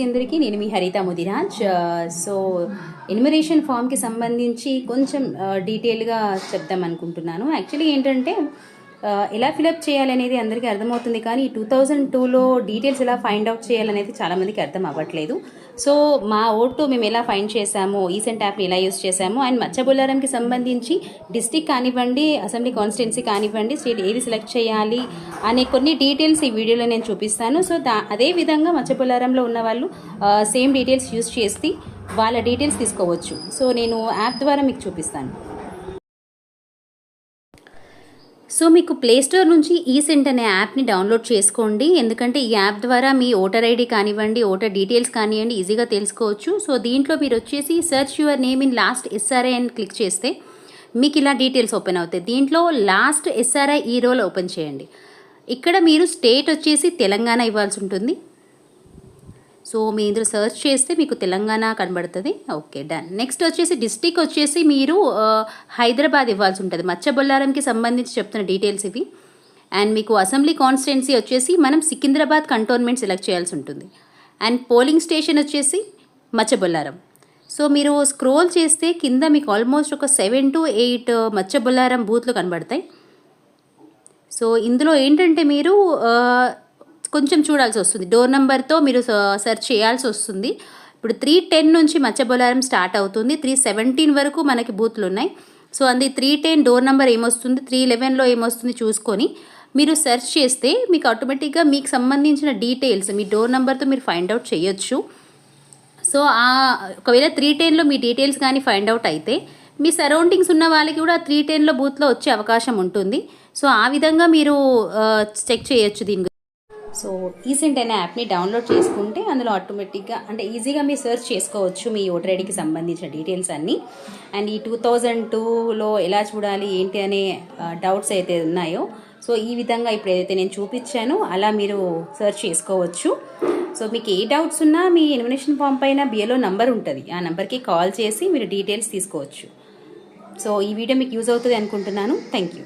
అందరికీ నేను మీ హరిత ముదిరాజ్. సో ఎన్యుమరేషన్ ఫామ్కి సంబంధించి కొంచెం డీటెయిల్గా చెప్దాం అనుకుంటున్నాను. యాక్చువల్లీ ఏంటంటే ఎలా ఫిలప్ చేయాలనేది అందరికీ అర్థమవుతుంది, కానీ 2002లో డీటెయిల్స్ ఎలా ఫైండ్ అవుట్ చేయాలనేది చాలామందికి అర్థం అవ్వట్లేదు. సో మా ఓటు మేము ఎలా ఫైండ్ చేసాము, ఈసెంట్ యాప్ని ఎలా యూస్ చేసాము, అండ్ మచ్చబొల్లారంకి సంబంధించి డిస్టిక్ కానివ్వండి, అసెంబ్లీ కాన్స్టిట్యున్సీ కానివ్వండి, స్టేట్ ఏది సెలెక్ట్ చేయాలి అనే కొన్ని డీటెయిల్స్ ఈ వీడియోలో నేను చూపిస్తాను. సో అదే విధంగా మచ్చబొల్లారంలో ఉన్న వాళ్ళు సేమ్ డీటెయిల్స్ యూస్ చేసి వాళ్ళ డీటెయిల్స్ తీసుకోవచ్చు. సో నేను యాప్ ద్వారా మీకు చూపిస్తాను. సో మీకు ప్లేస్టోర్ నుంచి ఈసెంట్ అనే యాప్ని డౌన్లోడ్ చేసుకోండి, ఎందుకంటే ఈ యాప్ ద్వారా మీ ఓటర్ ఐడి కానివ్వండి, ఓటర్ డీటెయిల్స్ కానివ్వండి ఈజీగా తెలుసుకోవచ్చు. సో దీంట్లో మీరు వచ్చేసి search your name in last SRI అని క్లిక్ చేస్తే మీకు ఇలా డీటెయిల్స్ ఓపెన్ అవుతాయి. దీంట్లో లాస్ట్ ఎస్ఆర్ఐ ఈ రోల్ ఓపెన్ చేయండి. ఇక్కడ మీరు స్టేట్ వచ్చేసి తెలంగాణ ఇవ్వాల్సి ఉంటుంది. సో మీ ఇందులో సర్చ్ చేస్తే మీకు తెలంగాణ కనబడుతుంది. Okay, done. నెక్స్ట్ వచ్చేసి డిస్టిక్ వచ్చేసి మీరు హైదరాబాద్ ఇవ్వాల్సి ఉంటుంది. మచ్చబొల్లారంకి సంబంధించి చెప్తున్న డీటెయిల్స్ ఇవి. అండ్ మీకు అసెంబ్లీ కాన్స్టిట్యున్సీ వచ్చేసి మనం సికింద్రాబాద్ కంటోన్మెంట్ సెలెక్ట్ చేయాల్సి ఉంటుంది. అండ్ పోలింగ్ స్టేషన్ వచ్చేసి మచ్చబొల్లారం. సో మీరు స్క్రోల్ చేస్తే కింద మీకు ఆల్మోస్ట్ ఒక 7 to 8 మచ్చబొల్లారం బూత్లు కనబడతాయి. సో ఇందులో ఏంటంటే మీరు కొంచెం చూడాల్సి వస్తుంది, డోర్ నెంబర్తో మీరు సెర్చ్ చేయాల్సి వస్తుంది. ఇప్పుడు 310 నుంచి మచ్చబొల్లారం స్టార్ట్ అవుతుంది, 317 వరకు మనకి బూత్లు ఉన్నాయి. సో అది 310 డోర్ నెంబర్ ఏమొస్తుంది, 311లో ఏమొస్తుంది చూసుకొని మీరు సెర్చ్ చేస్తే మీకు ఆటోమేటిక్గా మీకు సంబంధించిన డీటెయిల్స్ మీ డోర్ నెంబర్తో మీరు ఫైండ్ అవుట్ చేయొచ్చు. సో ఒకవేళ 310లో మీ డీటెయిల్స్ కానీ ఫైండ్ అవుట్ అయితే మీ సరౌండింగ్స్ ఉన్న వాళ్ళకి కూడా 310లో బూత్లో వచ్చే అవకాశం ఉంటుంది. సో ఆ విధంగా మీరు చెక్ చేయొచ్చు దీని. సో ఈసెంట్ అనే యాప్ని డౌన్లోడ్ చేసుకుంటే అందులో ఆటోమేటిక్గా అంటే ఈజీగా మీరు సెర్చ్ చేసుకోవచ్చు మీ ఓటర్ ఐడికి సంబంధించిన డీటెయిల్స్ అన్నీ. అండ్ ఈ 2002లో ఎలా చూడాలి ఏంటి అనే డౌట్స్ అయితే ఉన్నాయో సో ఈ విధంగా ఇప్పుడు ఏదైతే నేను చూపించానో అలా మీరు సెర్చ్ చేసుకోవచ్చు. సో మీకు ఏ డౌట్స్ ఉన్నా మీ ఎన్యుమరేషన్ ఫామ్ పైన బిఏలో నంబర్ ఉంటుంది, ఆ నెంబర్కి కాల్ చేసి మీరు డీటెయిల్స్ తీసుకోవచ్చు. సో ఈ వీడియో మీకు యూజ్ అవుతుంది అనుకుంటున్నాను. Thank you.